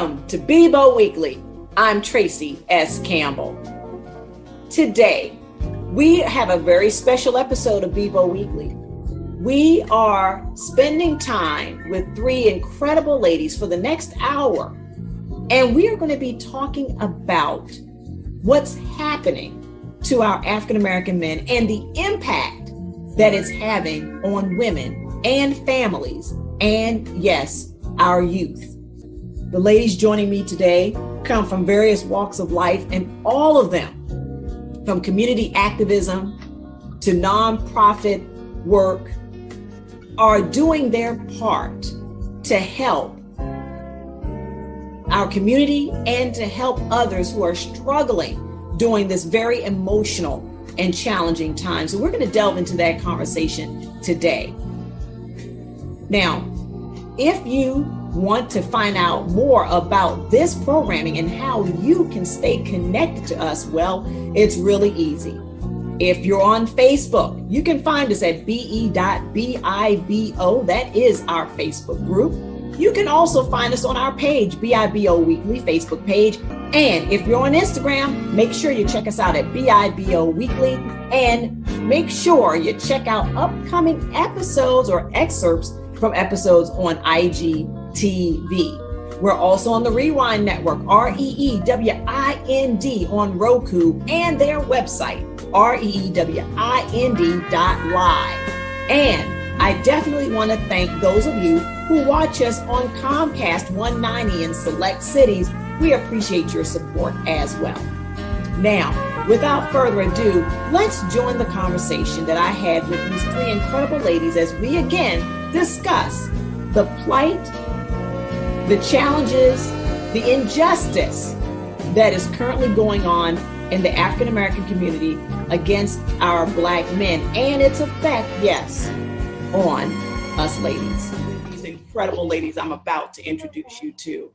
Welcome to BIBO Weekly. I'm Tracy S. Campbell. Today, we have a very special episode of BIBO Weekly. We are spending time with three incredible ladies for the next hour, and we are going to be talking about what's happening to our African American men and the impact that it's having on women and families, and yes, our youth. The ladies joining me today come from various walks of life, and all of them, from community activism to nonprofit work, are doing their part to help our community and to help others who are struggling during this very emotional and challenging time. So we're going to delve into that conversation today. Now, if you want to find out more about this programming and how you can stay connected to us, well, it's really easy. If you're on Facebook, you can find us at be.bibo. That is our Facebook group. You can also find us on our page, BIBO Weekly Facebook page. And if you're on Instagram, make sure you check us out at BIBO Weekly, and make sure you check out upcoming episodes or excerpts from episodes on IGTV. We're also on the Rewind Network, REEWIND, on Roku, and their website, REEWIND.live. And I definitely want to thank those of you who watch us on Comcast 190 in select cities. We appreciate your support as well. Now, without further ado, let's join the conversation that I had with these three incredible ladies as we again discuss the plight, the challenges, the injustice that is currently going on in the African American community against our Black men and its effect, yes, on us ladies. These incredible ladies I'm about to introduce you to.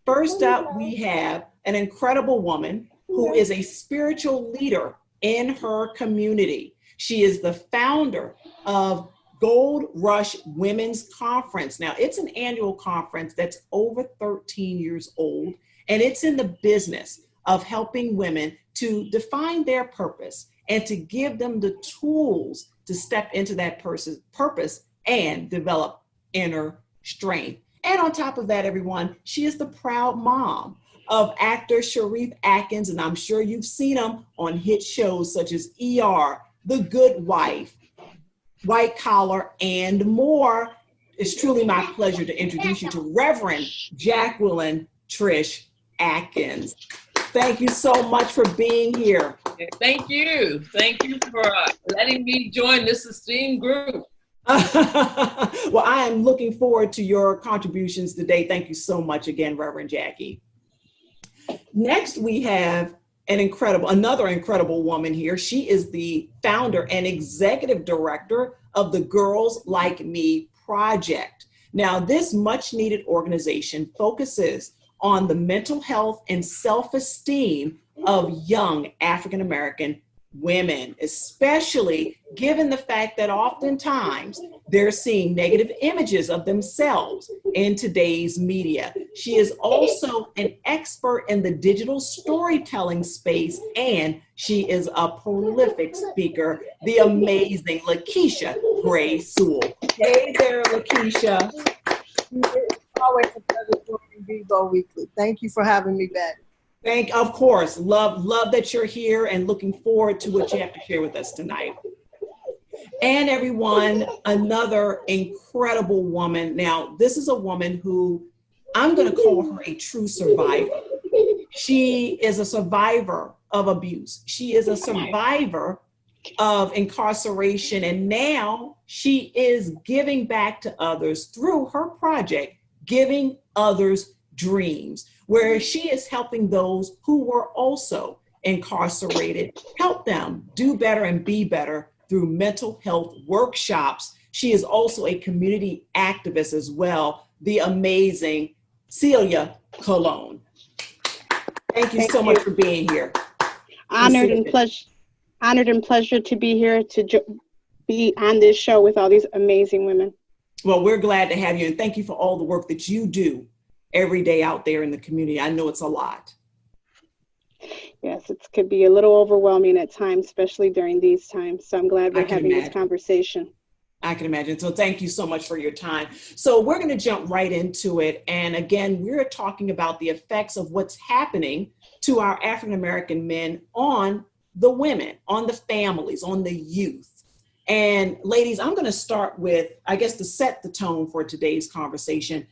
First up, we have an incredible woman who is a spiritual leader in her community. She is the founder of Gold Rush Women's Conference. Now, it's an annual conference that's over 13 years old, and it's in the business of helping women to define their purpose and to give them the tools to step into that purpose and develop inner strength. And on top of that, everyone, she is the proud mom of actor Sharif Atkins, and I'm sure you've seen him on hit shows such as ER, The Good Wife, White Collar, and more. It's truly my pleasure to introduce you to Reverend Jacqueline Trish Atkins. Thank you so much for being here. Thank you. Thank you for letting me join this esteemed group. Well, I am looking forward to your contributions today. Thank you so much again, Reverend Jackie. Next, we have another incredible woman here. She is the founder and executive director of the Girls Like Me Project. Now, this much needed organization focuses on the mental health and self-esteem of young African American women, especially given the fact that oftentimes they're seeing negative images of themselves in today's media. She is also an expert in the digital storytelling space, and she is a prolific speaker, the amazing Lakeisha Gray Sewell. Hey there, Lakeisha. It's always a pleasure joining BIBO Weekly. Thank you for having me back. Of course, love that you're here and looking forward to what you have to share with us tonight. And everyone, another incredible woman. Now, this is a woman who I'm going to call her a true survivor. She is a survivor of abuse. She is a survivor of incarceration. And now she is giving back to others through her project, Giving Others Dreams, where she is helping those who were also incarcerated, help them do better and be better through mental health workshops. She is also a community activist as well, the amazing Celia Colon. Thank you so much for being here. Honored and pleasure to be here to be on this show with all these amazing women. Well, we're glad to have you, and thank you for all the work that you do every day out there in the community. I know it's a lot. Yes, it could be a little overwhelming at times, especially during these times. So I'm glad we're having this conversation. I can imagine. So thank you so much for your time. So we're going to jump right into it. And again, we're talking about the effects of what's happening to our African-American men on the women, on the families, on the youth. And ladies, I'm going to start with, I guess, to set the tone for today's conversation.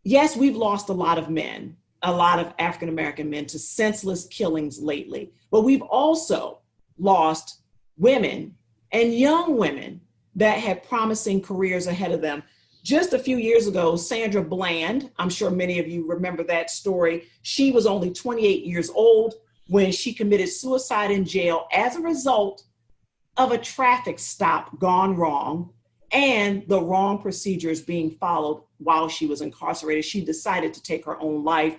Yes, we've lost a lot of men, a lot of African-American men to senseless killings lately, but we've also lost women and young women that had promising careers ahead of them. Just a few years ago, Sandra Bland, I'm sure many of you remember that story. She was only 28 years old when she committed suicide in jail as a result of a traffic stop gone wrong and the wrong procedures being followed while she was incarcerated. She decided to take her own life.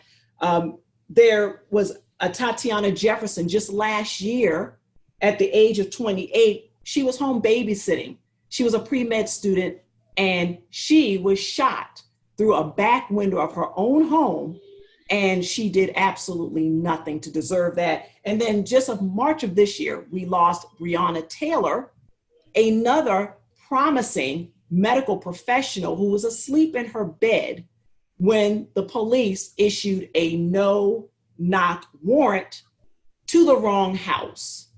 There was a Tatiana Jefferson just last year at the age of 28. She was home babysitting. She was a pre-med student and she was shot through a back window of her own home, and she did absolutely nothing to deserve that. And then just of March of this year, we lost Breonna Taylor, another promising medical professional who was asleep in her bed when the police issued a no-knock warrant to the wrong house.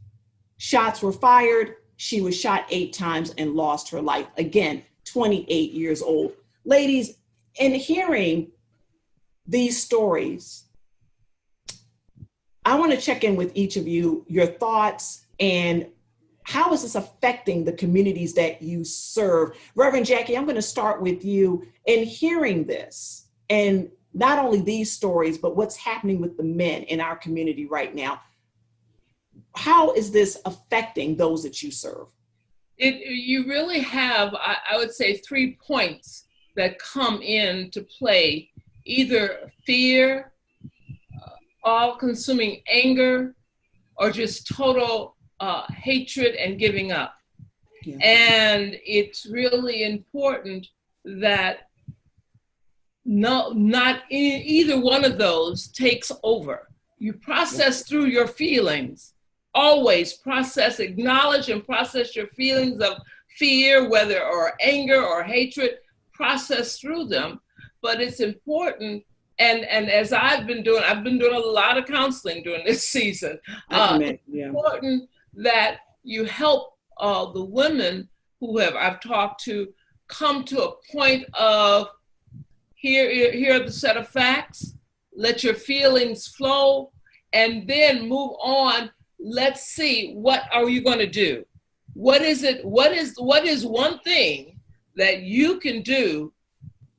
Shots were fired. She was shot 8 times and lost her life. Again, 28 years old. Ladies, in hearing these stories, I want to check in with each of you, your thoughts, and how is this affecting the communities that you serve? Reverend Jackie, I'm going to start with you. In hearing this, and not only these stories, but what's happening with the men in our community right now, how is this affecting those that you serve? You really have, I would say, 3 points that come into play: either fear, all-consuming anger, or just total hatred and giving up. Yeah. And it's really important that not either one of those takes over. You process through your feelings. Always process, acknowledge and process your feelings of fear, whether or anger or hatred, process through them. But it's important, and as I've been doing a lot of counseling during this season. It's important that you help the women who I've talked to come to a point of, here are the set of facts, let your feelings flow, and then move on. Let's see, what are you going to do? What is one thing that you can do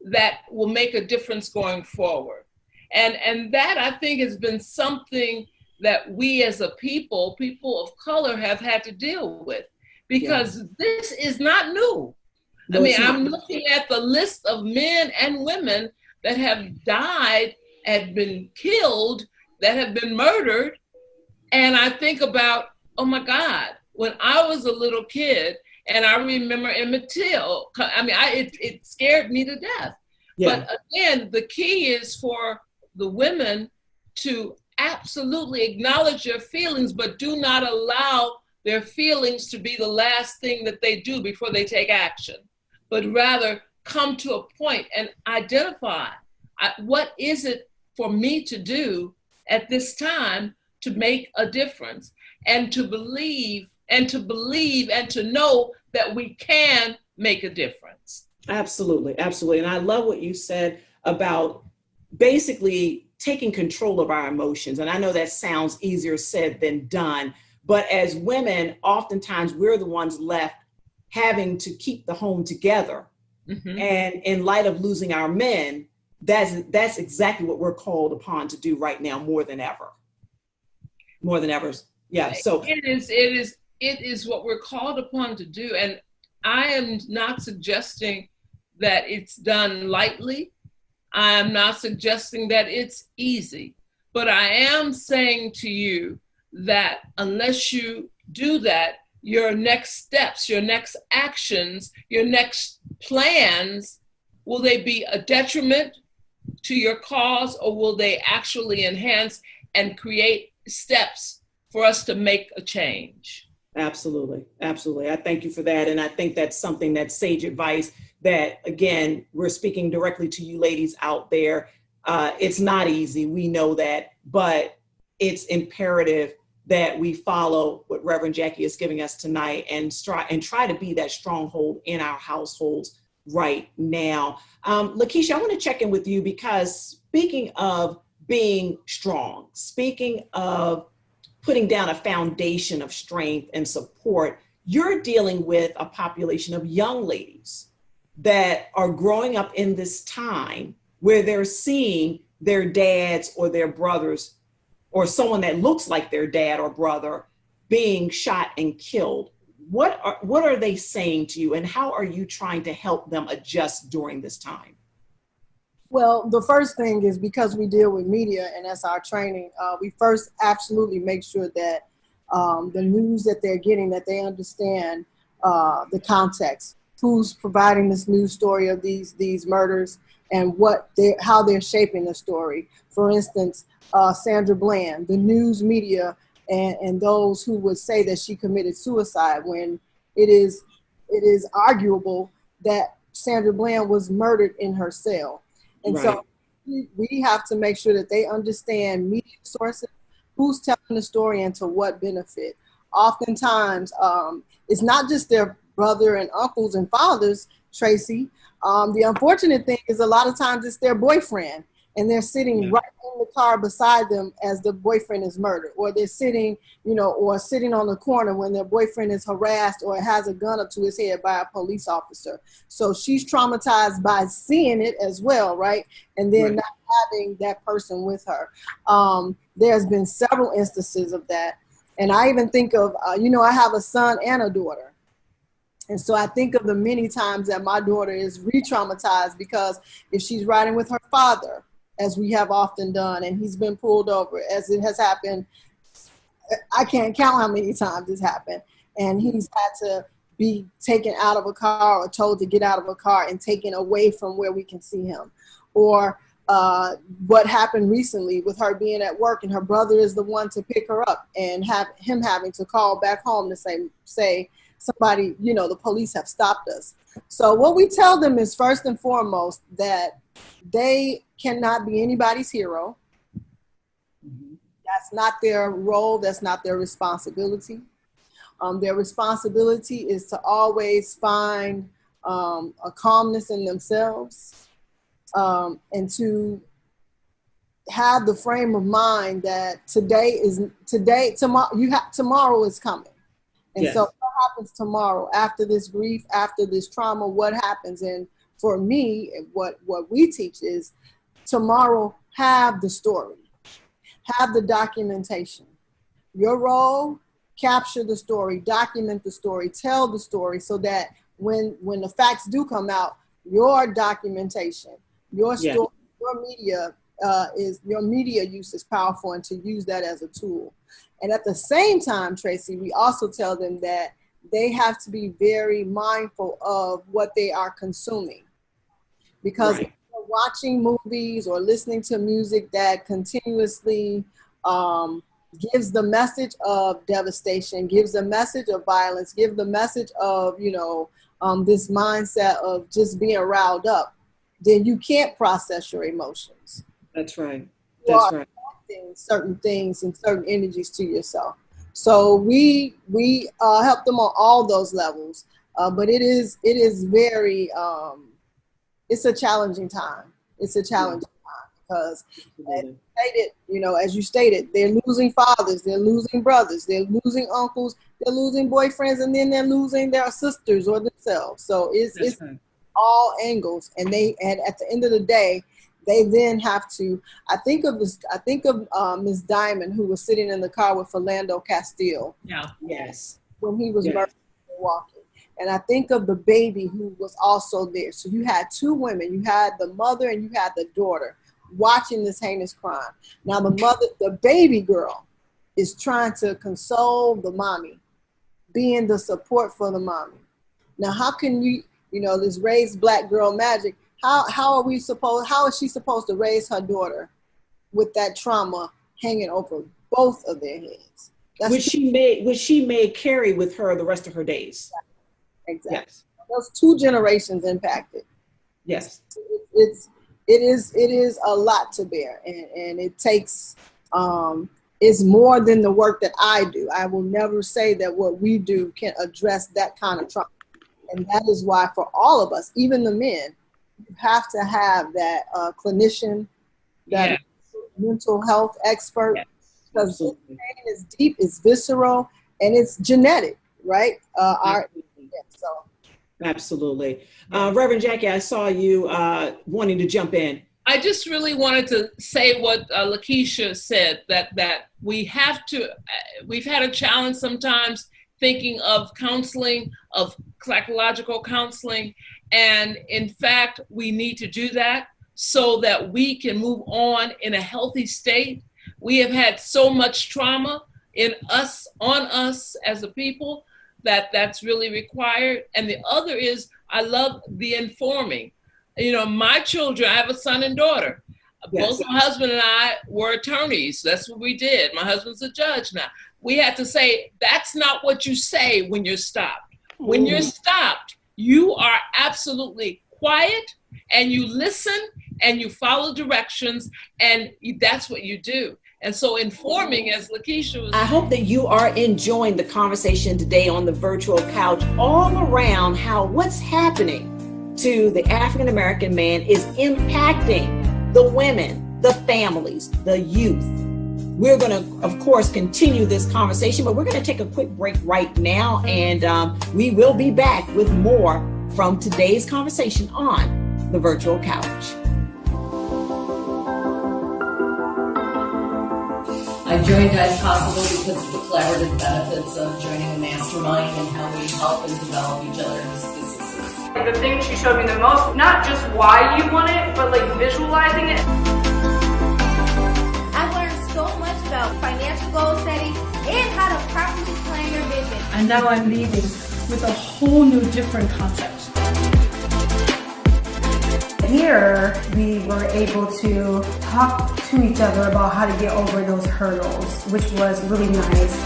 that will make a difference going forward? And that, I think, has been something that we as a people of color, have had to deal with, because this is not new. No, I mean, I'm looking at the list of men and women that have died, have been killed, that have been murdered. And I think about, oh my God, when I was a little kid, and I remember Emmett Till, I mean, it scared me to death. Yeah. But again, the key is for the women to absolutely acknowledge their feelings, but do not allow their feelings to be the last thing that they do before they take action, but rather come to a point and identify, what is it for me to do at this time to make a difference, and to believe and to know that we can make a difference. Absolutely, absolutely. And I love what you said about basically taking control of our emotions. And I know that sounds easier said than done, but as women, oftentimes we're the ones left having to keep the home together. Mm-hmm. And in light of losing our men, that's exactly what we're called upon to do right now, more than ever. More than ever. Yeah. So it is what we're called upon to do. And I am not suggesting that it's done lightly. I am not suggesting that it's easy, but I am saying to you that unless you do that, your next steps, your next actions, your next plans, will they be a detriment to your cause, or will they actually enhance and create steps for us to make a change? Absolutely. Absolutely. I thank you for that. And I think that's something that's sage advice that, again, we're speaking directly to you ladies out there. It's not easy. We know that, but it's imperative that we follow what Reverend Jackie is giving us tonight and try to be that stronghold in our households right now. Lakeisha, I want to check in with you because speaking of being strong, speaking of putting down a foundation of strength and support, you're dealing with a population of young ladies that are growing up in this time where they're seeing their dads or their brothers or someone that looks like their dad or brother being shot and killed. What are they saying to you, and how are you trying to help them adjust during this time? Well, the first thing is, because we deal with media and that's our training, we first absolutely make sure that the news that they're getting, that they understand the context, who's providing this news story of these murders, and how they're shaping the story. For instance, Sandra Bland, the news media and those who would say that she committed suicide when it is arguable that Sandra Bland was murdered in her cell. And right. So we have to make sure that they understand media sources, who's telling the story and to what benefit. Oftentimes, it's not just their brother and uncles and fathers, Tracy. The unfortunate thing is a lot of times it's their boyfriend, and they're sitting right in the car beside them as the boyfriend is murdered, or they're sitting, or sitting on the corner when their boyfriend is harassed or has a gun up to his head by a police officer. So she's traumatized by seeing it as well, right? And then not having that person with her. There's been several instances of that. And I even think of, I have a son and a daughter. And so I think of the many times that my daughter is re-traumatized because if she's riding with her father, as we have often done, and he's been pulled over, as it has happened, I can't count how many times it's happened, and he's had to be taken out of a car or told to get out of a car and taken away from where we can see him. Or what happened recently with her being at work and her brother is the one to pick her up, and have him having to call back home to say somebody, the police have stopped us. So what we tell them is, first and foremost, that they cannot be anybody's hero. That's not their role. That's not their responsibility. Their responsibility is to always find a calmness in themselves, and to have the frame of mind that tomorrow is coming. And so what happens tomorrow after this grief, after this trauma, what happens? And for me, what we teach is tomorrow, have the story, have the documentation. Your role, capture the story, document the story, tell the story, so that when the facts do come out, your documentation, your story, your media use is powerful, and to use that as a tool. And at the same time, Tracy, we also tell them that they have to be very mindful of what they are consuming, because if they're watching movies or listening to music that continuously gives the message of devastation, gives the message of violence, gives the message of, this mindset of just being riled up, then you can't process your emotions. That's right. That's right. Certain things and certain energies to yourself. So we help them on all those levels, but it is very it's a challenging time. It's a challenging time because as you stated, they're losing fathers, they're losing brothers, they're losing uncles, they're losing boyfriends, and then they're losing their sisters or themselves. So it's all angles, and at the end of the day, they then have to. I think of Miss Diamond, who was sitting in the car with Philando Castile. Yeah. Yes. When he was murdered in Milwaukee. And I think of the baby who was also there. So you had two women. You had the mother and you had the daughter watching this heinous crime. Now the baby girl, is trying to console the mommy, being the support for the mommy. Now, how can you, this raised Black girl magic, how is she supposed to raise her daughter with that trauma hanging over both of their heads? Which she may carry with her the rest of her days. Exactly. Yes. Those 2 generations impacted. Yes. It is a lot to bear, and it takes it's more than the work that I do. I will never say that what we do can address that kind of trauma. And that is why for all of us, even the men, you have to have that clinician, that mental health expert, because this pain is deep, it's visceral, and it's genetic, right? Absolutely. Reverend Jackie, I saw you wanting to jump in. I just really wanted to say what Lakeisha said, that we've had a challenge sometimes thinking of counseling, of psychological counseling. And in fact, we need to do that so that we can move on in a healthy state. We have had so much trauma on us as a people that's really required. And the other is, I love the informing. You know, my children, I have a son and daughter. Yes. Both my husband and I were attorneys. That's what we did. My husband's a judge now. We had to say, that's not what you say when you're stopped. When you're stopped, you are absolutely quiet and you listen and you follow directions, and that's what you do. And so informing, as Lakeisha was... I hope that you are enjoying the conversation today on the virtual couch all around how what's happening to the African American man is impacting the women, the families, the youth. We're going to, of course, continue this conversation, but we're going to take a quick break right now, and we will be back with more from today's conversation on the virtual couch. I joined as possible because of the collaborative benefits of joining a mastermind and how we help and develop each other's businesses. The thing she showed me the most, not just why you want it, but like visualizing it. I've learned so much about financial goal setting and how to properly plan your business. And now I'm leaving with a whole new different concept. Here, we were able to talk to each other about how to get over those hurdles, which was really nice.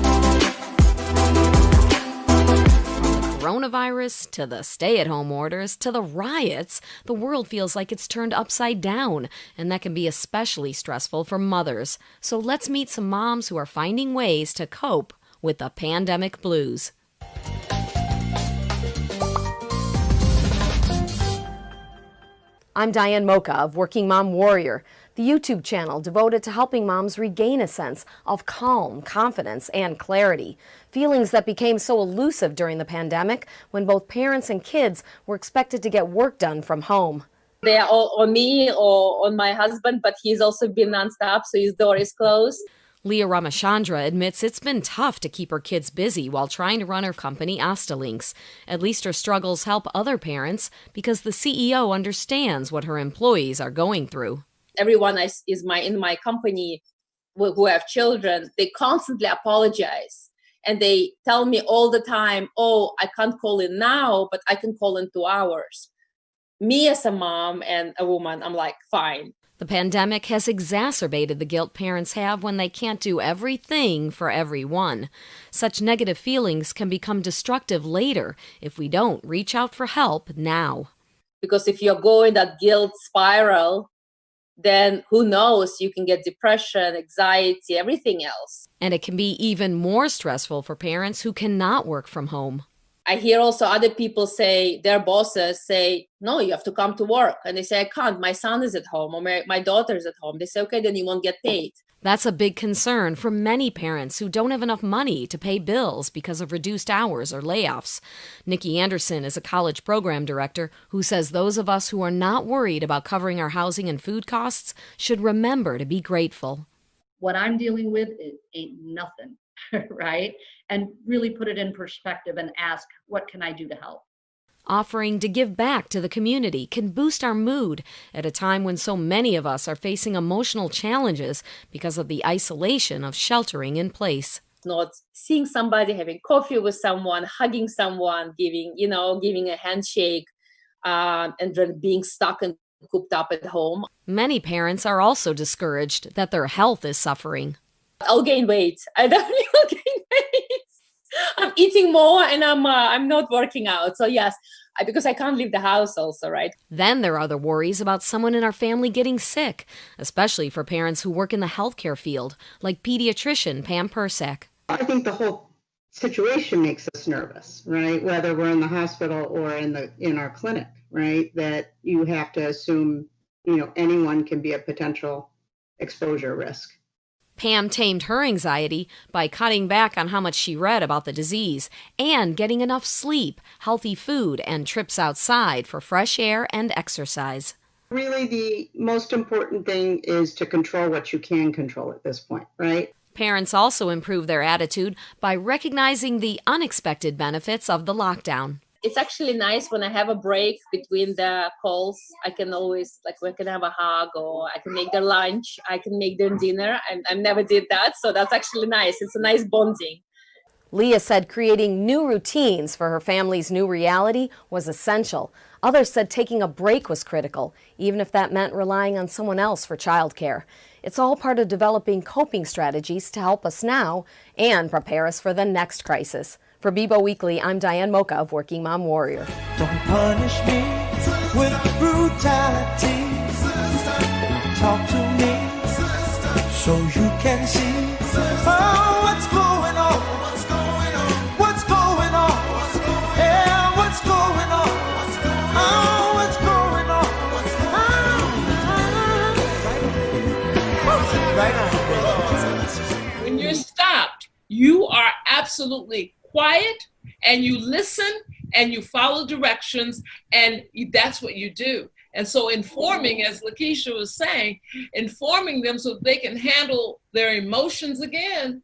Coronavirus, to the stay-at-home orders, to the riots, the world feels like it's turned upside down, and that can be especially stressful for mothers. So let's meet some moms who are finding ways to cope with the pandemic blues. I'm Diane Moca of Working Mom Warrior, the YouTube channel devoted to helping moms regain a sense of calm, confidence, and clarity, feelings that became so elusive during the pandemic when both parents and kids were expected to get work done from home. They are all on me or on my husband, but he's also been nonstop, so his door is closed. Leah Ramachandra admits it's been tough to keep her kids busy while trying to run her company, Astalinks. At least her struggles help other parents because the CEO understands what her employees are going through. Everyone is in my company who have children, they constantly apologize. And they tell me all the time, oh, I can't call in now, but I can call in 2 hours. Me as a mom and a woman, I'm like, fine. The pandemic has exacerbated the guilt parents have when they can't do everything for everyone. Such negative feelings can become destructive later if we don't reach out for help now. Because if you're going that guilt spiral, then who knows, you can get depression, anxiety, everything else. And it can be even more stressful for parents who cannot work from home. I hear also other people say, their bosses say, no, you have to come to work. And they say, I can't, my son is at home or my daughter is at home. They say, okay, then you won't get paid. That's a big concern for many parents who don't have enough money to pay bills because of reduced hours or layoffs. Nikki Anderson is a college program director who says those of us who are not worried about covering our housing and food costs should remember to be grateful. What I'm dealing with ain't nothing, right? And really put it in perspective and ask, what can I do to help? Offering to give back to the community can boost our mood at a time when so many of us are facing emotional challenges because of the isolation of sheltering in place. Not seeing somebody, having coffee with someone, hugging someone, giving a handshake, and then being stuck in cooped up at home. Many parents are also discouraged that their health is suffering. I'll gain weight. I definitely will gain weight. I'm eating more and I'm not working out. So yes, because I can't leave the house also, right? Then there are the worries about someone in our family getting sick, especially for parents who work in the healthcare field, like pediatrician Pam Persak. I think the whole situation makes us nervous, right? Whether we're in the hospital or in our clinic, right? That you have to assume, anyone can be a potential exposure risk. Pam tamed her anxiety by cutting back on how much she read about the disease and getting enough sleep, healthy food, and trips outside for fresh air and exercise. Really, the most important thing is to control what you can control at this point, right? Parents also improve their attitude by recognizing the unexpected benefits of the lockdown. It's actually nice when I have a break between the calls. I can always, we can have a hug, or I can make their lunch, I can make their dinner. I never did that, so that's actually nice. It's a nice bonding. Leah said creating new routines for her family's new reality was essential. Others said taking a break was critical, even if that meant relying on someone else for childcare. It's all part of developing coping strategies to help us now and prepare us for the next crisis. For BIBO Weekly, I'm Diane Moca of Working Mom Warrior. Don't punish me with brutality. Talk to me so you can see what's going on. What's going on? Yeah, what's going on? Oh, what's going on? Right on. When you're stopped, you are absolutely quiet and you listen and you follow directions, and that's what you do. And so informing, as Lakeisha was saying, informing them so they can handle their emotions again,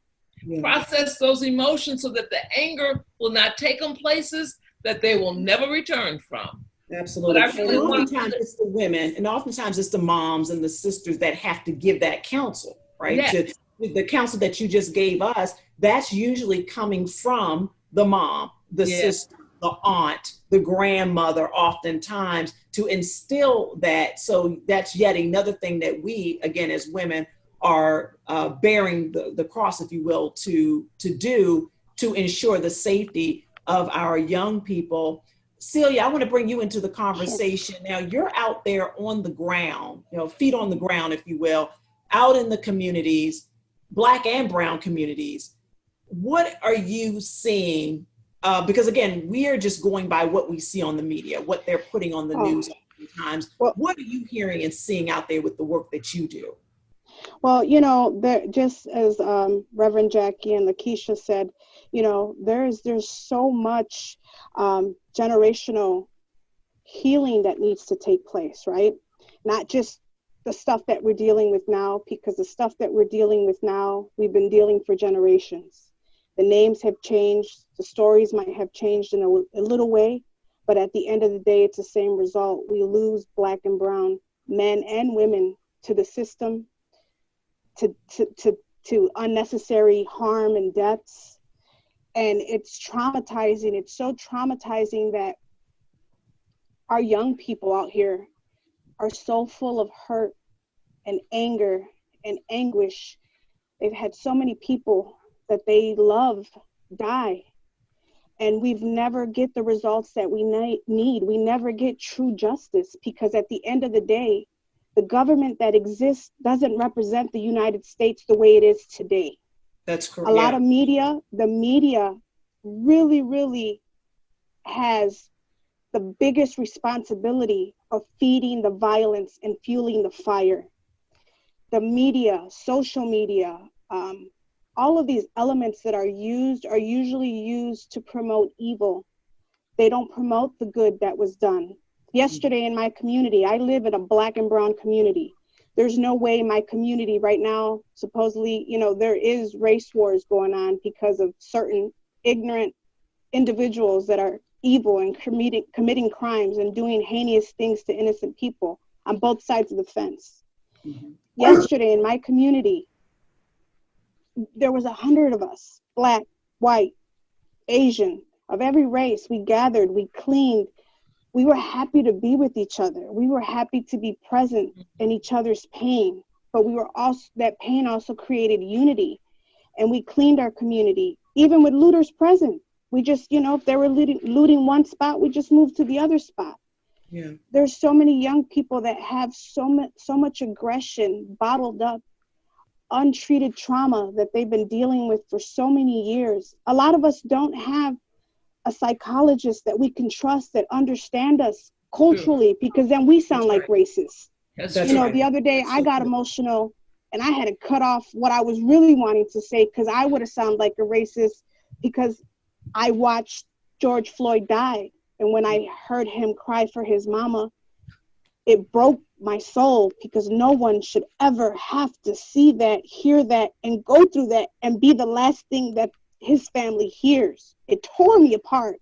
process those emotions so that the anger will not take them places that they will never return from. Absolutely. And oftentimes it's the women, and oftentimes it's the moms and the sisters that have to give that counsel, right? Yes. The counsel that you just gave us, that's usually coming from the mom, the sister, the aunt, the grandmother, oftentimes, to instill that. So that's yet another thing that we, again, as women, are bearing the cross, if you will, to do to ensure the safety of our young people. Celia, I want to bring you into the conversation. Now, you're out there on the ground, feet on the ground, if you will, out in the communities, Black and brown communities. What are you seeing? Because again, we are just going by what we see on the media, what they're putting on the news times. What are you hearing and seeing out there with the work that you do? Well, just as Reverend Jackie and Lakeisha said, there's so much generational healing that needs to take place, right? Not just the stuff that we're dealing with now, because the stuff that we're dealing with now, we've been dealing for generations. The names have changed, the stories might have changed in a little way, but at the end of the day, it's the same result. We lose Black and brown men and women to the system, to unnecessary harm and deaths. And it's traumatizing. It's so traumatizing that our young people out here are so full of hurt and anger and anguish. They've had so many people that they love die. And we've never get the results that we need. We never get true justice, because at the end of the day, the government that exists doesn't represent the United States the way it is today. That's correct. A lot of media, the media really, really has the biggest responsibility of feeding the violence and fueling the fire. The media, social media, all of these elements that are usually used to promote evil. They don't promote the good that was done. Yesterday in my community, I live in a Black and brown community. There's no way my community right now, supposedly, there is race wars going on because of certain ignorant individuals that are evil and committing crimes and doing heinous things to innocent people on both sides of the fence. Mm-hmm. Yesterday in my community, there was 100 of us, Black, white, Asian, of every race. We gathered, we cleaned we were happy to be with each other. We were happy to be present in each other's pain, but we were also, that pain also created unity, and we cleaned our community, even with looters present. We just, you know, if they were looting one spot, we just moved to the other spot. Yeah. There's so many young people that have so much aggression bottled up, untreated trauma that they've been dealing with for so many years. A lot of us don't have a psychologist that we can trust, that understand us culturally, because then we sound like racists. You know, the other day I got emotional and I had to cut off what I was really wanting to say, because I would have sounded like a racist, because I watched George Floyd die. And when I heard him cry for his mama, it broke my soul, because no one should ever have to see that, hear that, and go through that and be the last thing that his family hears. It tore me apart,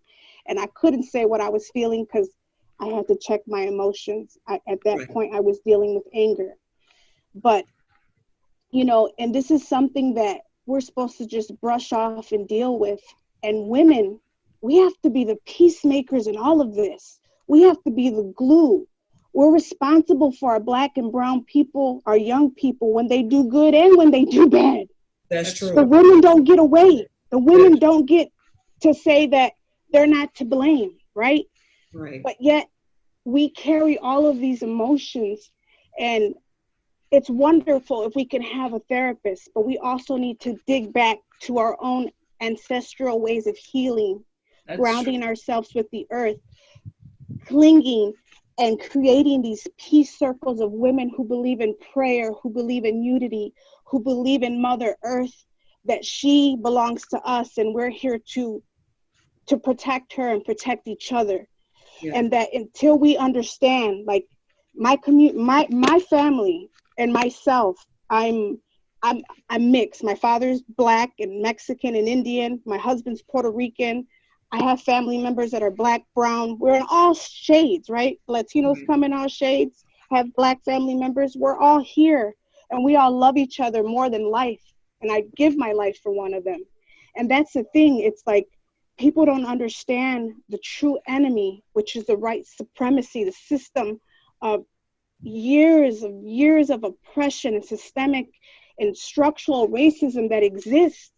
and I couldn't say what I was feeling because I had to check my emotions. At that point, I was dealing with anger. But, you know, and this is something that we're supposed to just brush off and deal with. And women, we have to be the peacemakers in all of this. We have to be the glue. We're responsible for our Black and brown people, our young people, when they do good and when they do bad. That's true. The women don't get away. The women don't get to say that they're not to blame, right? Right. But yet we carry all of these emotions, and it's wonderful if we can have a therapist, but we also need to dig back to our own ancestral ways of healing, grounding ourselves with the earth, clinging and creating these peace circles of women who believe in prayer, who believe in unity, who believe in Mother Earth, that she belongs to us and we're here to protect her and protect each other. Yeah. And that until we understand, like my family and myself, I'm mixed. My father's Black and Mexican and Indian. My husband's Puerto Rican. I have family members that are Black, brown. We're in all shades, right? Latinos come in all shades, have Black family members. We're all here, and we all love each other more than life. And I give my life for one of them. And that's the thing. It's like people don't understand the true enemy, which is the white supremacy, the system of years of oppression and systemic and structural racism that exists.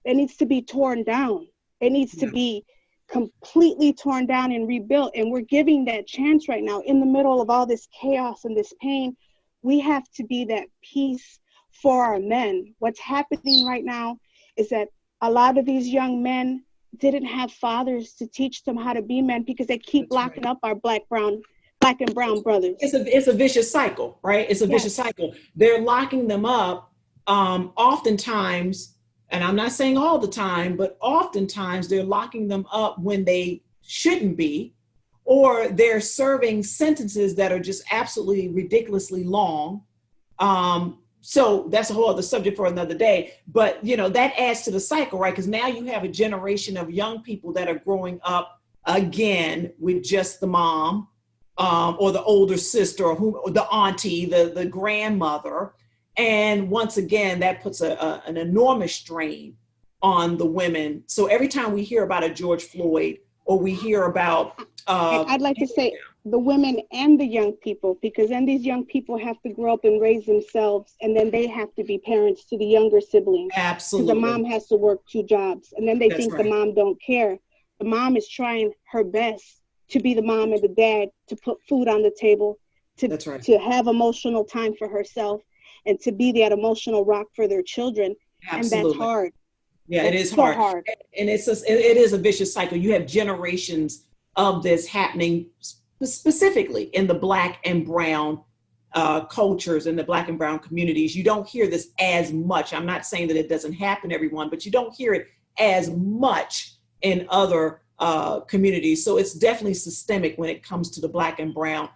It needs to be torn down. It needs to be completely torn down and rebuilt. And we're giving that chance right now in the middle of all this chaos and this pain. We have to be that peace for our men. What's happening right now is that a lot of these young men didn't have fathers to teach them how to be men, because they keep locking up our Black and brown brothers. It's a vicious cycle, right? It's a vicious cycle. They're locking them up oftentimes, and I'm not saying all the time, but oftentimes they're locking them up when they shouldn't be, or they're serving sentences that are just absolutely ridiculously long. So that's a whole other subject for another day. But, you know, that adds to the cycle, right? Because now you have a generation of young people that are growing up again with just the mom or the older sister or the auntie, the grandmother. And once again, that puts an enormous strain on the women. So every time we hear about a George Floyd, or we hear about... I'd like to say the women and the young people, because then these young people have to grow up and raise themselves, and then they have to be parents to the younger siblings. Absolutely. The mom has to work 2 jobs, and then they think the mom don't care. The mom is trying her best to be the mom and the dad, to put food on the table, to have emotional time for herself, and to be that emotional rock for their children. Absolutely. And that's hard. Yeah, it is hard. And it is a vicious cycle. You have generations of this happening specifically in the Black and brown cultures, in the Black and brown communities. You don't hear this as much. I'm not saying that it doesn't happen, everyone, but you don't hear it as much in other communities. So it's definitely systemic when it comes to the Black and brown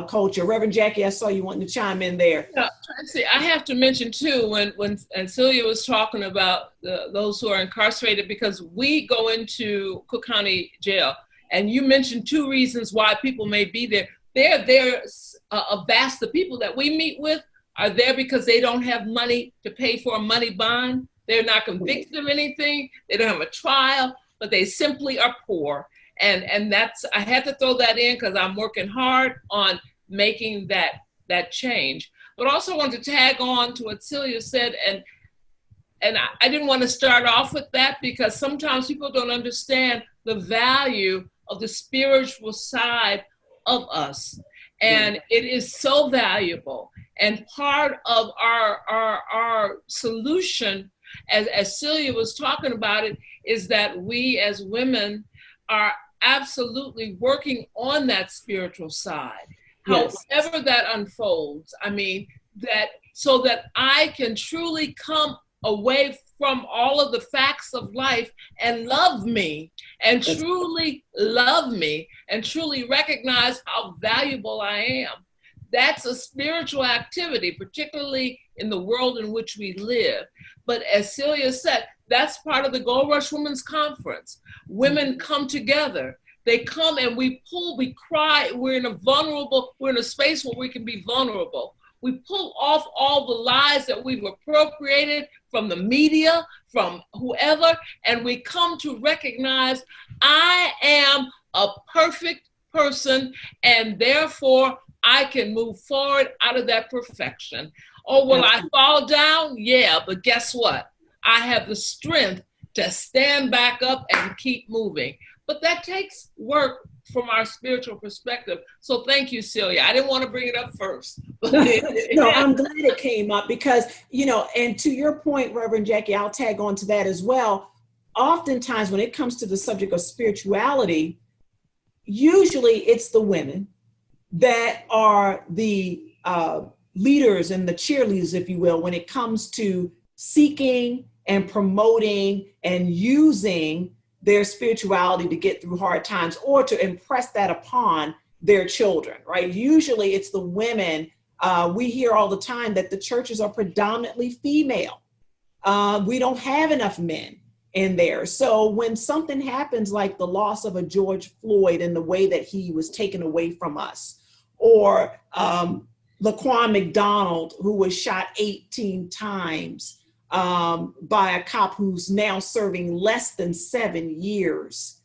culture. Reverend Jackie, I saw you wanting to chime in there. Yeah, Tracy, I have to mention too, when Celia was talking about those who are incarcerated, because we go into Cook County Jail, and you mentioned 2 reasons why people may be there. The people that we meet with are there because they don't have money to pay for a money bond. They're not convicted of anything. They don't have a trial. but they simply are poor. And that's, I had to throw that in because I'm working hard on making that change. But also want to tag on to what Celia said, and I didn't want to start off with that because sometimes people don't understand the value of the spiritual side of us. And it is so valuable. And part of our solution, as Celia was talking about it, is that we as women are absolutely working on that spiritual side. Yes. However that unfolds, I mean, that so that I can truly come away from all of the facts of life and love me and truly love me and truly recognize how valuable I am. That's a spiritual activity, particularly in the world in which we live. But as Celia said, that's part of the Gold Rush Women's Conference. Women come together. They come and we pull, we cry. We're in a space where we can be vulnerable. We pull off all the lies that we've appropriated from the media, from whoever, and we come to recognize I am a perfect person, and therefore I can move forward out of that perfection. Oh, will I fall down? Yeah, but guess what? I have the strength to stand back up and keep moving. But that takes work from our spiritual perspective. So thank you, Celia. I didn't want to bring it up first. No, I'm glad it came up because, you know, and to your point, Reverend Jackie, I'll tag on to that as well. Oftentimes when it comes to the subject of spirituality, usually it's the women that are the leaders and the cheerleaders, if you will, when it comes to seeking and promoting and using their spirituality to get through hard times or to impress that upon their children, right? Usually it's the women. We hear all the time that the churches are predominantly female. We don't have enough men in there. So when something happens like the loss of a George Floyd and the way that he was taken away from us, or Laquan McDonald, who was shot 18 times, by a cop who's now serving less than 7 years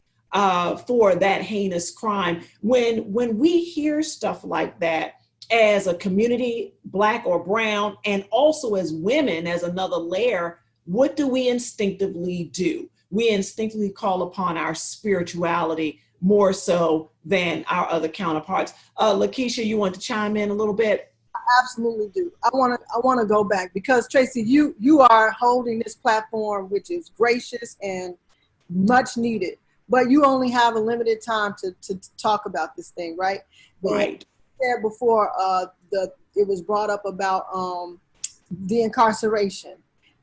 for that heinous crime. When we hear stuff like that as a community, Black or brown, and also as women, as another layer, what do we instinctively do? We instinctively call upon our spirituality more so than our other counterparts. Lakeisha, you want to chime in a little bit? Absolutely do. I want to go back because Tracy, you are holding this platform, which is gracious and much needed, but you only have a limited time to talk about this thing, right? Right. Said before, it was brought up about the incarceration,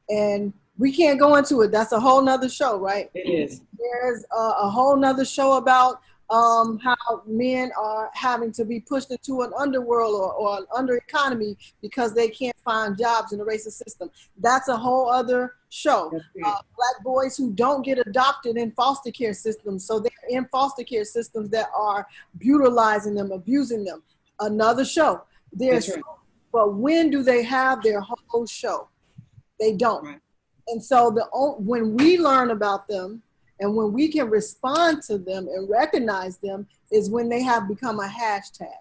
and we can't go into it. That's a whole nother show, right? It is. There's a whole nother show about how men are having to be pushed into an underworld or an under economy because they can't find jobs in the racist system. That's a whole other show. Black boys who don't get adopted in foster care systems, so they're in foster care systems that are brutalizing them, abusing them. Another show. But when do they have their whole show? They don't. Right. And so when we learn about them, and when we can respond to them and recognize them is when they have become a hashtag.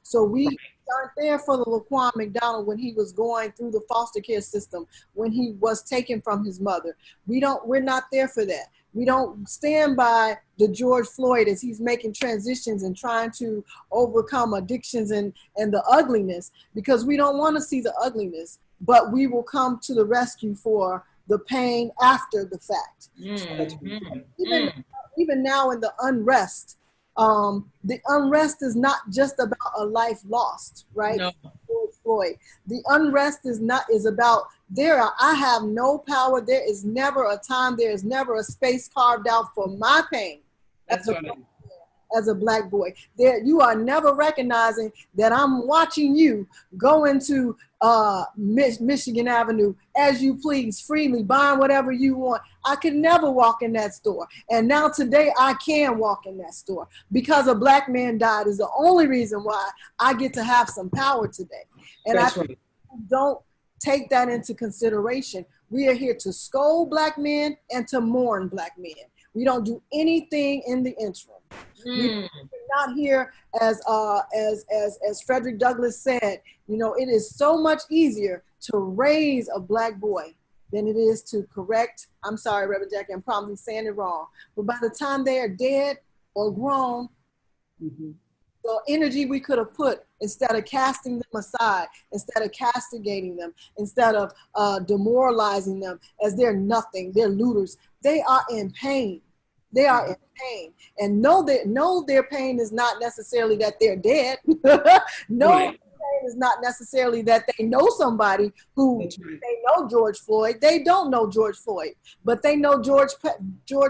So we aren't there for the Laquan McDonald when he was going through the foster care system, when he was taken from his mother. We're not there for that. We don't stand by the George Floyd as he's making transitions and trying to overcome addictions and the ugliness, because we don't want to see the ugliness, but we will come to the rescue for the pain after the fact. Even now in the unrest is not just about a life lost, right? No. Floyd. The unrest is about I have no power. There is never a time, there is never a space carved out for my pain. That's right. As a Black boy, you are never recognizing that I'm watching you go into Michigan Avenue as you please, freely buying whatever you want. I could never walk in that store, and now today I can walk in that store because a Black man died is the only reason why I get to have some power today. And don't take that into consideration. We are here to scold Black men and to mourn Black men. We don't do anything in the interim. We're not here, as Frederick Douglass said, you know, it is so much easier to raise a Black boy than it is to correct. I'm sorry, Reverend Jackie, I'm probably saying it wrong. But by the time they are dead or grown, the energy we could have put, instead of casting them aside, instead of castigating them, instead of demoralizing them as they're nothing, they're looters, they are in pain. They are in pain, and know their pain is not necessarily that they're dead. Pain is not necessarily that they know somebody who they know George Floyd. They don't know George Floyd, but they know George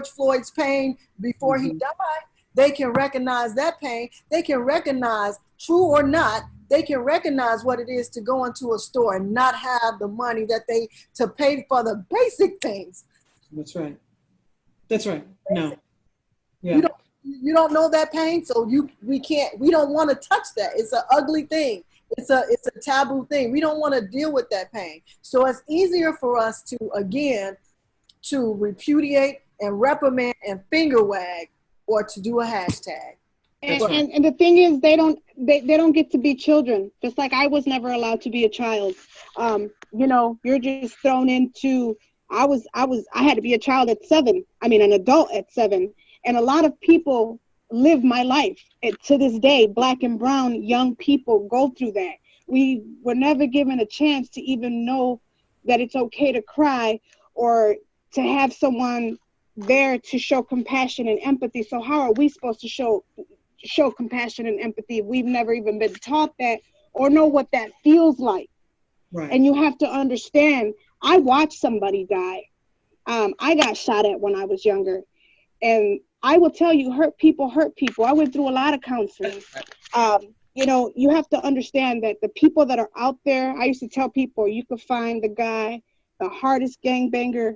Floyd's pain before he died. They can recognize that pain. They can recognize, true or not, they can recognize what it is to go into a store and not have the money to pay for the basic things. That's right. That's right. No. Yeah. You don't know that pain, so we don't want to touch that. It's an ugly thing. It's a taboo thing. We don't want to deal with that pain. So it's easier for us to repudiate and reprimand and finger wag, or to do a hashtag. And the thing is, they don't get to be children. Just like I was never allowed to be a child. You know, you're just thrown into. I had to be a child at 7. I mean, an adult at 7. And a lot of people live my life. And to this day, Black and brown young people go through that. We were never given a chance to even know that it's okay to cry, or to have someone there to show compassion and empathy. So how are we supposed to show compassion and empathy if we've never even been taught that or know what that feels like? Right. And you have to understand, I watched somebody die. I got shot at when I was younger. And I will tell you, hurt people hurt people. I went through a lot of counseling. You know, you have to understand that the people that are out there, I used to tell people, you could find the guy, the hardest gangbanger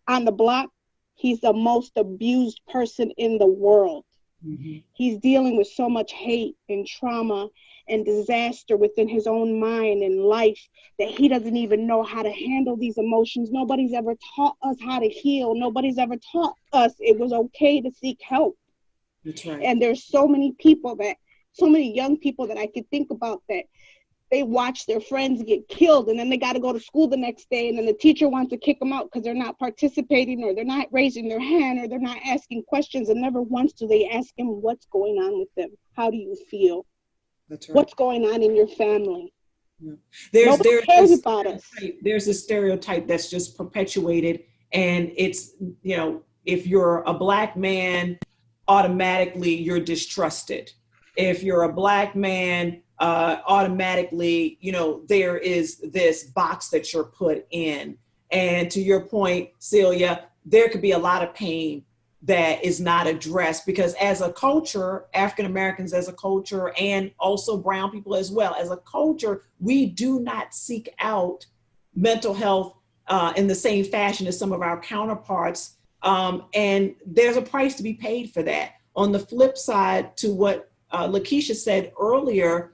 on the block. He's the most abused person in the world. He's dealing with so much hate and trauma and disaster within his own mind and life that he doesn't even know how to handle these emotions. Nobody's ever taught us how to heal. Nobody's ever taught us it was okay to seek help. That's right. And there's so many young people that I could think about that they watch their friends get killed, and then they got to go to school the next day, and then the teacher wants to kick them out because they're not participating, or they're not raising their hand, or they're not asking questions, and never once do they ask them what's going on with them. How do you feel? That's right. What's going on in your family? Yeah. There's a stereotype that's just perpetuated, and it's, you know, if you're a Black man, automatically you're distrusted. If you're a Black man, automatically, you know, there is this box that you're put in. And to your point, Celia, there could be a lot of pain that is not addressed, because as a culture, African Americans as a culture, and also brown people as well, as a culture, we do not seek out mental health in the same fashion as some of our counterparts. And there's a price to be paid for that. On the flip side to what Lakeisha said earlier,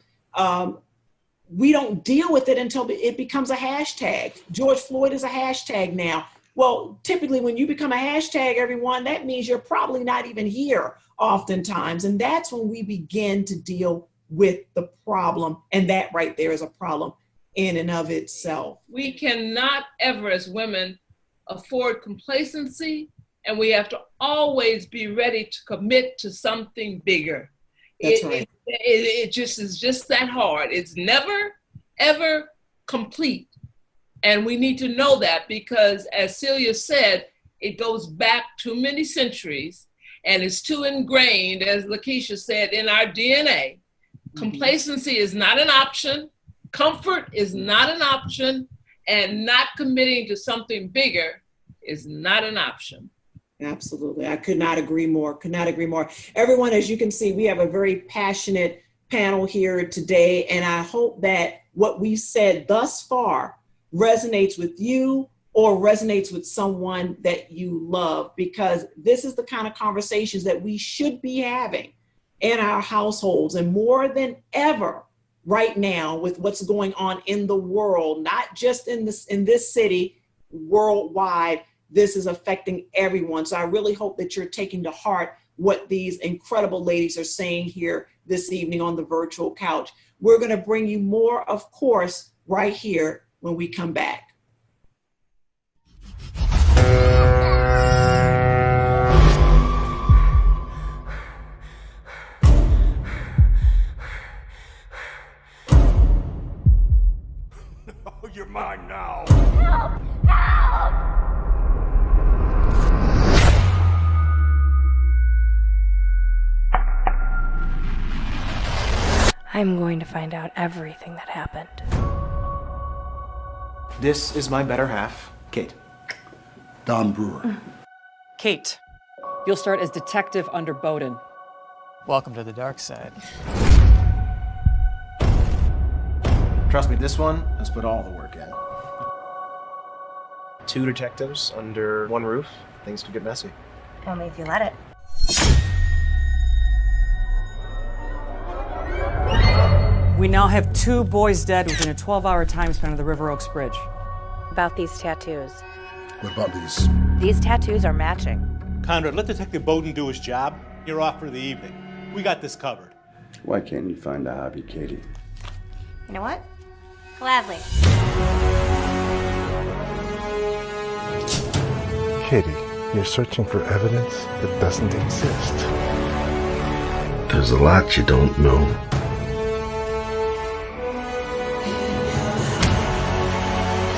we don't deal with it until it becomes a hashtag. George Floyd is a hashtag now. Well, typically when you become a hashtag, everyone, that means you're probably not even here oftentimes. And that's when we begin to deal with the problem. And that right there is a problem in and of itself. We cannot ever, as women, afford complacency, and we have to always be ready to commit to something bigger. That's right. It just is just that hard. It's never, ever complete. And we need to know that, because as Celia said, it goes back too many centuries, and it's too ingrained, as Lakeisha said, in our DNA. Complacency is not an option. Comfort is not an option. And not committing to something bigger is not an option. Absolutely. I could not agree more. Everyone, as you can see, we have a very passionate panel here today. And I hope that what we said thus far resonates with you or resonates with someone that you love, because this is the kind of conversations that we should be having in our households. And more than ever right now, with what's going on in the world, not just in this city, worldwide, this is affecting everyone. So I really hope that you're taking to heart what these incredible ladies are saying here this evening on the virtual couch. We're going to bring you more, of course, right here when we come back. Oh, you're mine now. Help! Help! I'm going to find out everything that happened. This is my better half, Kate. Don Brewer. Kate, you'll start as detective under Bowden. Welcome to the dark side. Trust me, this one has put all the work in. 2 detectives under one roof, things could get messy. Only if you let it. We now have 2 boys dead within a 12-hour time span of the River Oaks Bridge. About these tattoos. What about these? These tattoos are matching. Conrad, let Detective Bowden do his job. You're off for the evening. We got this covered. Why can't you find a hobby, Katie? You know what? Gladly. Katie, you're searching for evidence that doesn't exist. There's a lot you don't know.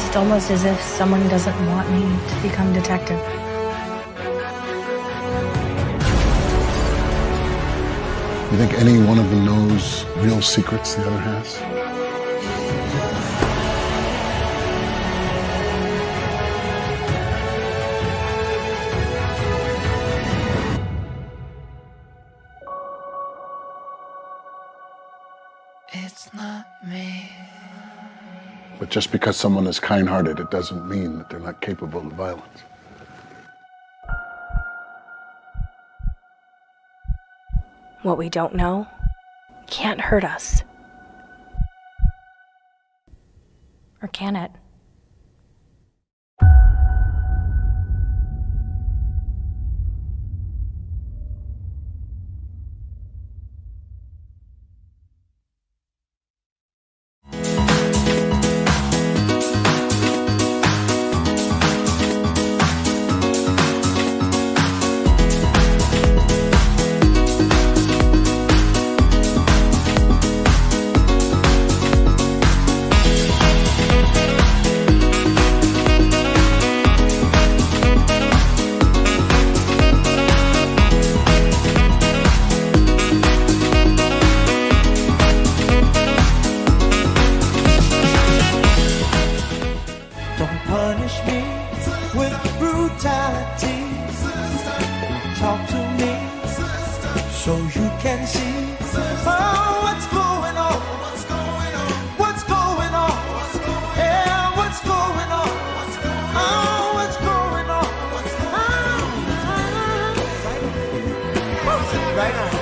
It's almost as if someone doesn't want me to become detective. You think any one of them knows real secrets the other has? It's not me. But just because someone is kind-hearted, it doesn't mean that they're not capable of violence. What we don't know can't hurt us. Or can it? so you can see what's going on, what's going on, yeah, what's going on, what's going on, right on.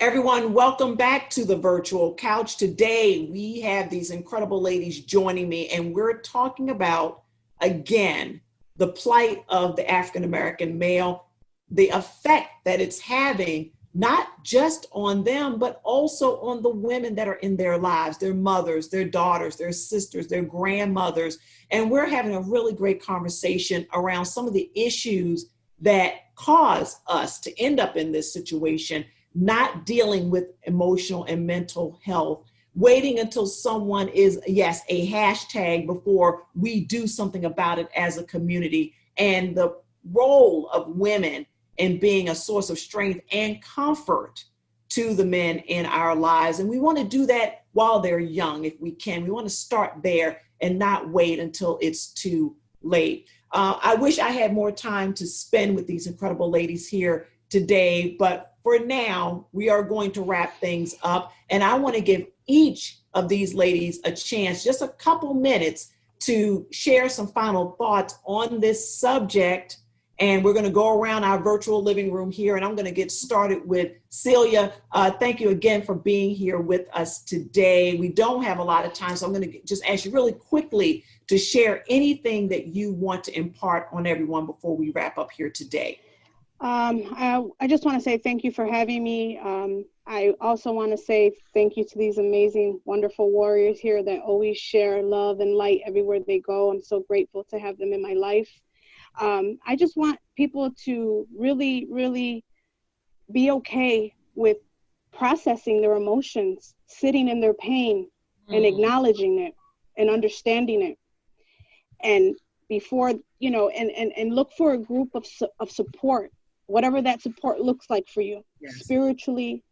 Everyone, welcome back to the virtual couch. Today, we have these incredible ladies joining me, and we're talking about, again, the plight of the African-American male, the effect that it's having, not just on them, but also on the women that are in their lives, their mothers, their daughters, their sisters, their grandmothers. And we're having a really great conversation around some of the issues that cause us to end up in this situation, not dealing with emotional and mental health, waiting until someone is, yes, a hashtag before we do something about it as a community, and the role of women in being a source of strength and comfort to the men in our lives. And we want to do that while they're young, if we can. We want to start there and not wait until it's too late. I wish I had more time to spend with these incredible ladies here today, but for now, we are going to wrap things up. And I want to give each of these ladies a chance, just a couple minutes, to share some final thoughts on this subject And we're going to go around our virtual living room here, and I'm going to get started with Celia. Thank you again for being here with us today. We don't have a lot of time, so I'm going to just ask you really quickly to share anything that you want to impart on everyone before we wrap up here today. I just want to say thank you for having me. I also want to say thank you to these amazing, wonderful warriors here that always share love and light everywhere they go. I'm so grateful to have them in my life. I just want people to really, really be okay with processing their emotions, sitting in their pain and acknowledging it and understanding it. And before, you know, and look for a group of support, whatever that support looks like for you, spiritually,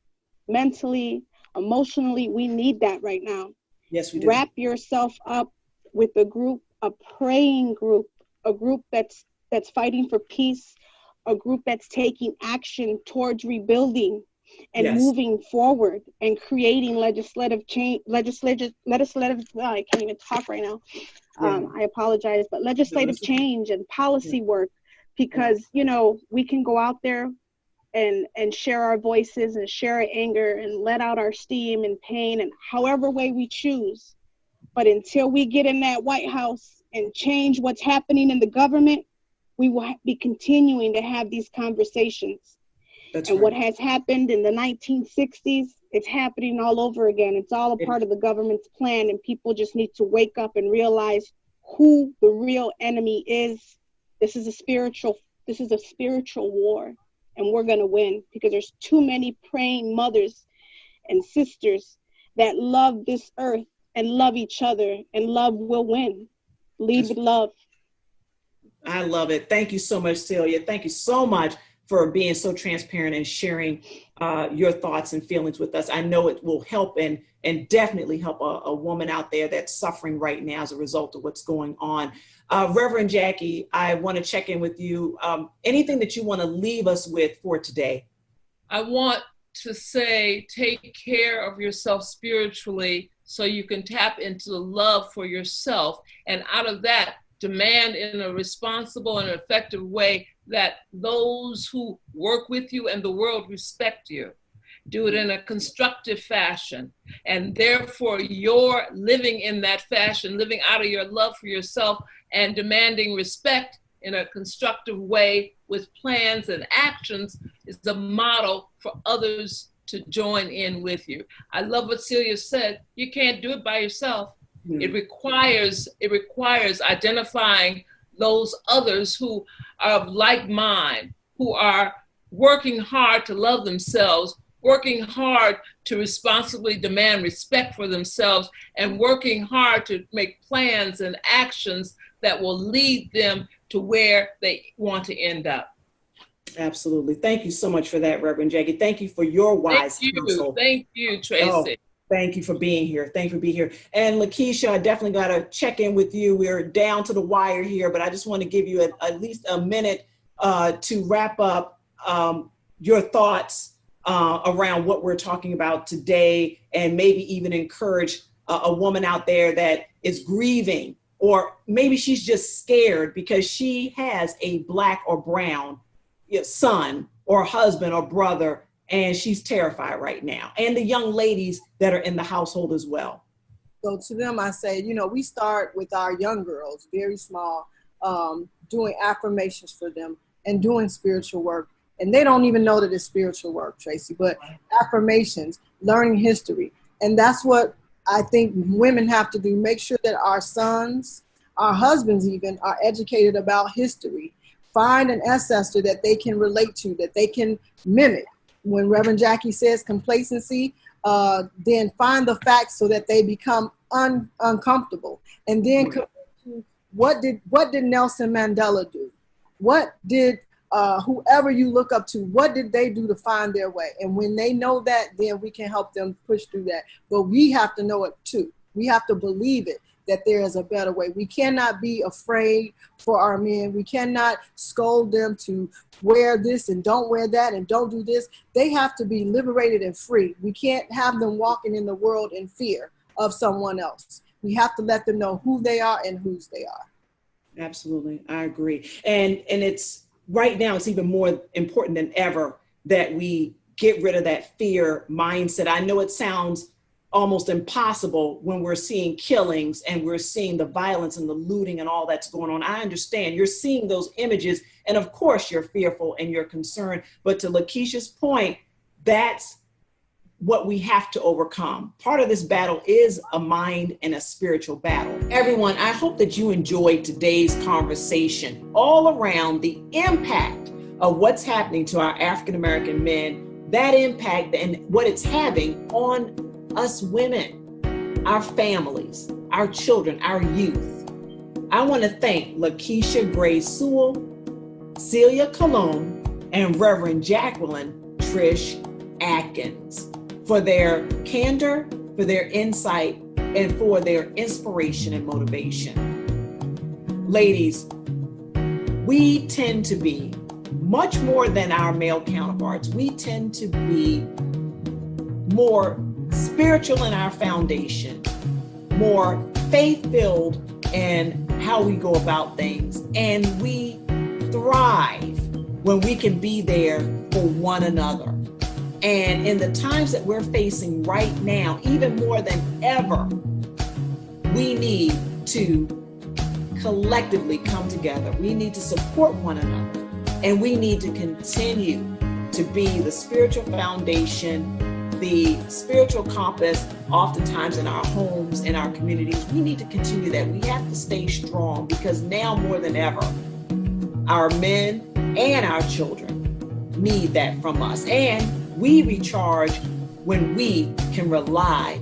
mentally, emotionally. We need that right now. Yes, we do. Wrap yourself up with a group, a praying group, a group that's fighting for peace, a group that's taking action towards rebuilding and moving forward and creating legislative change, I can't even talk right now. I apologize, but legislative change and policy work, because, you know, we can go out there and share our voices and share our anger and let out our steam and pain and however way we choose. But until we get in that White House and change what's happening in the government, we will be continuing to have these conversations. What has happened in the 1960s, it's happening all over again. It's all a part of the government's plan, and people just need to wake up and realize who the real enemy is. This is a spiritual war, and we're going to win, because there's too many praying mothers and sisters that love this earth and love each other, and love will win. Lead with love. I love it. Thank you so much, Celia. Thank you so much for being so transparent and sharing your thoughts and feelings with us. I know it will help and definitely help a woman out there that's suffering right now as a result of what's going on. Reverend Jackie, I want to check in with you. Anything that you want to leave us with for today? I want to say, take care of yourself spiritually so you can tap into the love for yourself. And out of that, demand in a responsible and effective way that those who work with you and the world respect you. Do it in a constructive fashion. And therefore, you're living in that fashion, living out of your love for yourself and demanding respect in a constructive way with plans and actions is the model for others to join in with you. I love what Celia said. You can't do it by yourself. It requires identifying those others who are of like mind, who are working hard to love themselves, working hard to responsibly demand respect for themselves, and working hard to make plans and actions that will lead them to where they want to end up. Absolutely. Thank you so much for that, Reverend Jackie. Thank you for your wise counsel. Thank you, Tracy. Oh, thank you for being here. Thank you for being here. And Lakeisha, I definitely got to check in with you. We're down to the wire here, but I just want to give you at least a minute to wrap up your thoughts around what we're talking about today, and maybe even encourage a woman out there that is grieving, or maybe she's just scared because she has a Black or brown son or husband or brother, and she's terrified right now. And the young ladies that are in the household as well. So to them, I say, you know, we start with our young girls, very small, doing affirmations for them and doing spiritual work. And they don't even know that it's spiritual work, Tracy, but affirmations, learning history. And that's what I think women have to do. Make sure that our sons, our husbands even, are educated about history. Find an ancestor that they can relate to, that they can mimic. When Reverend Jackie says complacency, then find the facts so that they become uncomfortable. And then what did Nelson Mandela do? What did whoever you look up to, what did they do to find their way? And when they know that, then we can help them push through that. But we have to know it too. We have to believe it, that there is a better way. We cannot be afraid for our men. We cannot scold them to wear this and don't wear that and don't do this. They have to be liberated and free. We can't have them walking in the world in fear of someone else. We have to let them know who they are and whose they are. Absolutely, I agree. And it's right now it's even more important than ever that we get rid of that fear mindset. I know it sounds almost impossible when we're seeing killings and we're seeing the violence and the looting and all that's going on. I understand you're seeing those images, and of course you're fearful and you're concerned. But to Lakeisha's point, that's what we have to overcome. Part of this battle is a mind and a spiritual battle. Everyone, I hope that you enjoyed today's conversation all around the impact of what's happening to our African-American men, that impact and what it's having on us women, our families, our children, our youth. I want to thank Lakeisha Gray Sewell, Celia Colon, and Reverend Jacqueline Trish Atkins for their candor, for their insight, and for their inspiration and motivation. Ladies, we tend to be much more than our male counterparts. We tend to be more spiritual in our foundation, more faith-filled in how we go about things, and we thrive when we can be there for one another. And in the times that we're facing right now, even more than ever, we need to collectively come together. We need to support one another, and we need to continue to be the spiritual foundation, the spiritual compass, oftentimes in our homes, in our communities. We need to continue that. We have to stay strong, because now more than ever, our men and our children need that from us. And we recharge when we can rely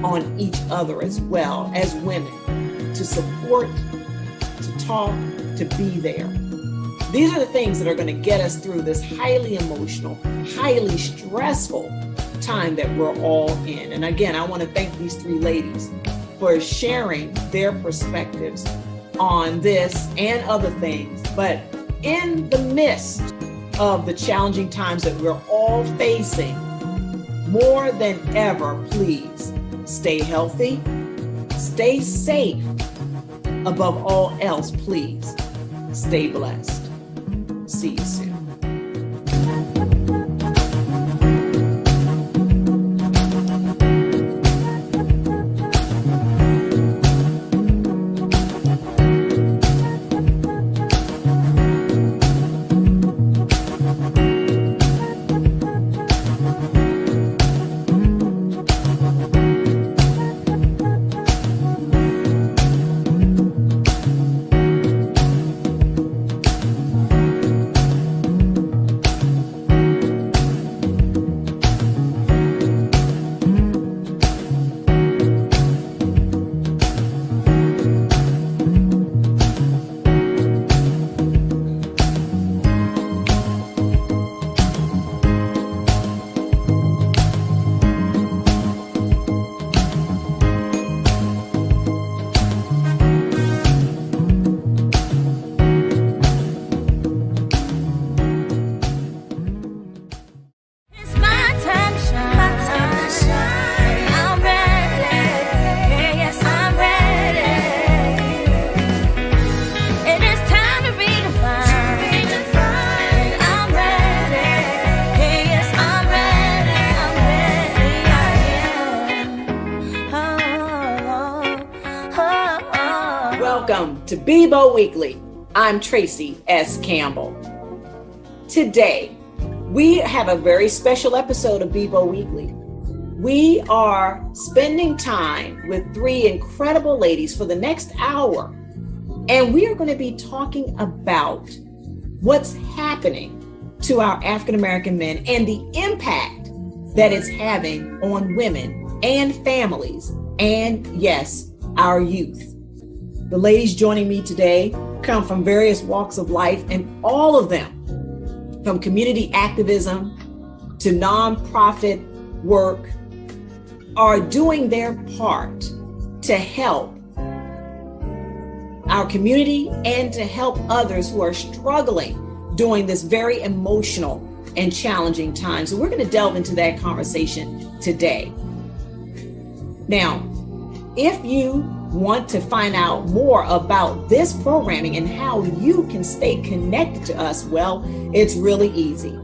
on each other as well as women to support, to talk, to be there. These are the things that are going to get us through this highly emotional, highly stressful time that we're all in. And again, I want to thank these three ladies for sharing their perspectives on this and other things. But in the midst of the challenging times that we're all facing, more than ever, please stay healthy, stay safe. Above all else, please stay blessed. See you soon. Welcome to BIBO Weekly. I'm Tracy S. Campbell. Today, we have a very special episode of BIBO Weekly. We are spending time with three incredible ladies for the next hour, and we are going to be talking about what's happening to our African-American men and the impact that it's having on women and families, and yes, our youth. The ladies joining me today come from various walks of life, and all of them, from community activism to nonprofit work, are doing their part to help our community and to help others who are struggling during this very emotional and challenging time. So we're going to delve into that conversation today. Now, if you want to find out more about this programming and how you can stay connected to us, well, it's really easy.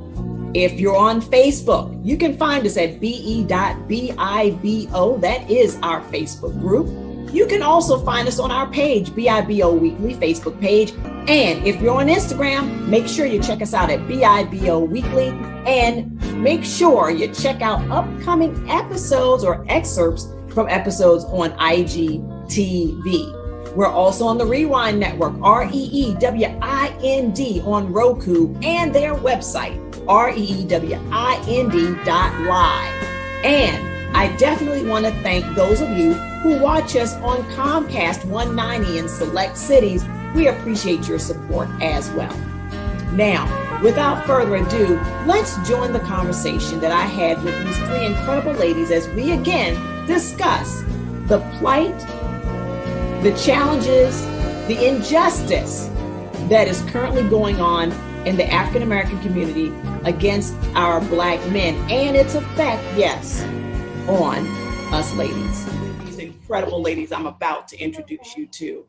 If you're on Facebook, you can find us at be.bibo. That is our Facebook group. You can also find us on our page, BIBO Weekly Facebook page. And if you're on Instagram, make sure you check us out at BIBO Weekly, and make sure you check out upcoming episodes or excerpts from episodes on IGTV. We're also on the Rewind Network, REEWIND, on Roku, and their website, REEWIND.live. And I definitely want to thank those of you who watch us on Comcast 190 in select cities. We appreciate your support as well. Now, without further ado, let's join the conversation that I had with these three incredible ladies as we again discuss the plight, the challenges, the injustice that is currently going on in the African American community against our Black men and its effect, yes, on us ladies. These incredible ladies I'm about to introduce you to.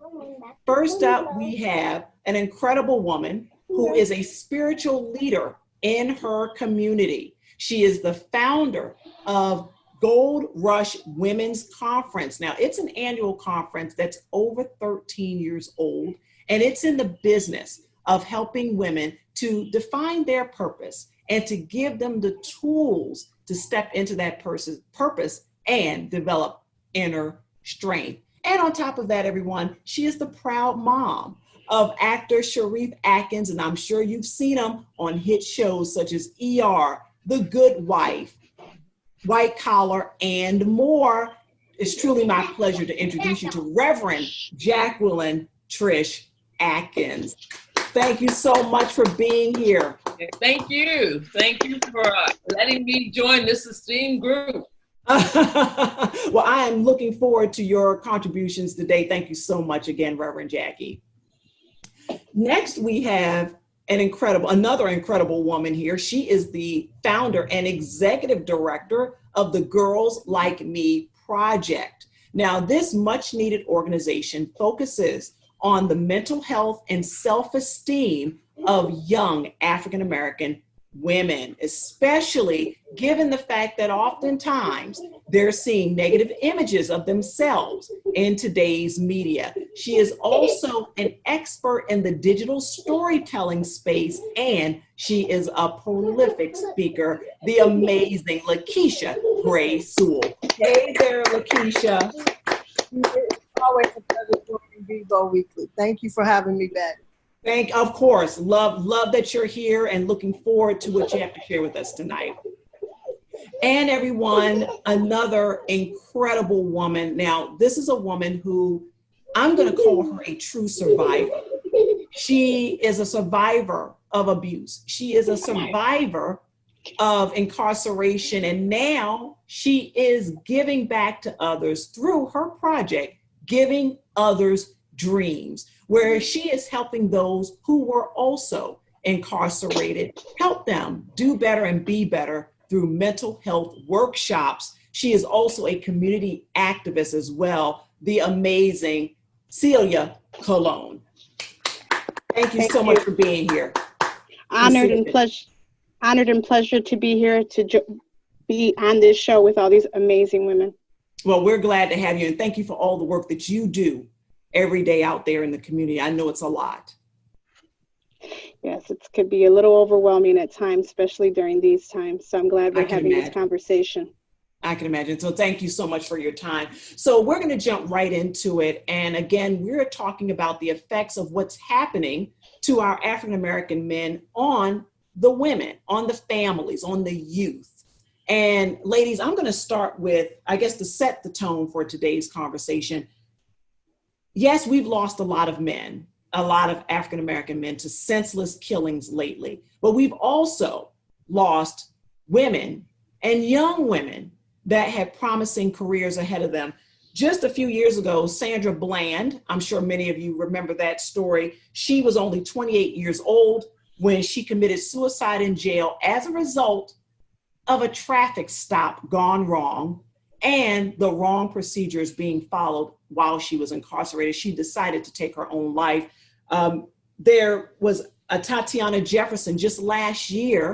First up, we have an incredible woman who is a spiritual leader in her community. She is the founder of Gold Rush Women's Conference. Now, it's an annual conference that's over 13 years old, and it's in the business of helping women to define their purpose and to give them the tools to step into that purpose and develop inner strength. And on top of that, everyone, she is the proud mom of actor Sharif Atkins, and I'm sure you've seen him on hit shows such as ER, The Good Wife, White Collar, and more. It's truly my pleasure to introduce you to Reverend Jacqueline Trish Atkins. Thank you so much for being here. Thank you. Thank you for letting me join this esteemed group. Well, I am looking forward to your contributions today. Thank you so much again, Reverend Jackie. Next, we have another incredible woman here. She is the founder and executive director of the Girls Like Me Project. Now, this much needed organization focuses on the mental health and self-esteem of young African American women, especially given the fact that oftentimes they're seeing negative images of themselves in today's media. She is also an expert in the digital storytelling space, and she is a prolific speaker, the amazing Lakeisha Gray Sewell. Hey there, Lakeisha. It's always a pleasure joining BIBO Weekly. Thank you for having me back. Of course, love that you're here and looking forward to what you have to share with us tonight. And everyone, another incredible woman. Now, this is a woman who I'm going to call her a true survivor. She is a survivor of abuse. She is a survivor of incarceration. And now she is giving back to others through her project, Giving Others Dreams, where she is helping those who were also incarcerated, help them do better and be better through mental health workshops. She is also a community activist as well, the amazing Celia Colon. Thank you so much for being here. Honored and pleasure to be here to be on this show with all these amazing women. Well, we're glad to have you, and thank you for all the work that you do every day out there in the community. I know it's a lot. Yes, it could be a little overwhelming at times, especially during these times. So I'm glad we're having this conversation. I can imagine. So thank you so much for your time. So we're going to jump right into it. And again, we're talking about the effects of what's happening to our African-American men on the women, on the families, on the youth. And ladies, I'm going to start with, I guess, to set the tone for today's conversation. Yes, we've lost a lot of men, a lot of African-American men to senseless killings lately, but we've also lost women and young women that had promising careers ahead of them. Just a few years ago, Sandra Bland, I'm sure many of you remember that story. She was only 28 years old when she committed suicide in jail as a result of a traffic stop gone wrong. and the wrong procedures being followed while she was incarcerated. She decided to take her own life. There was a Tatiana Jefferson just last year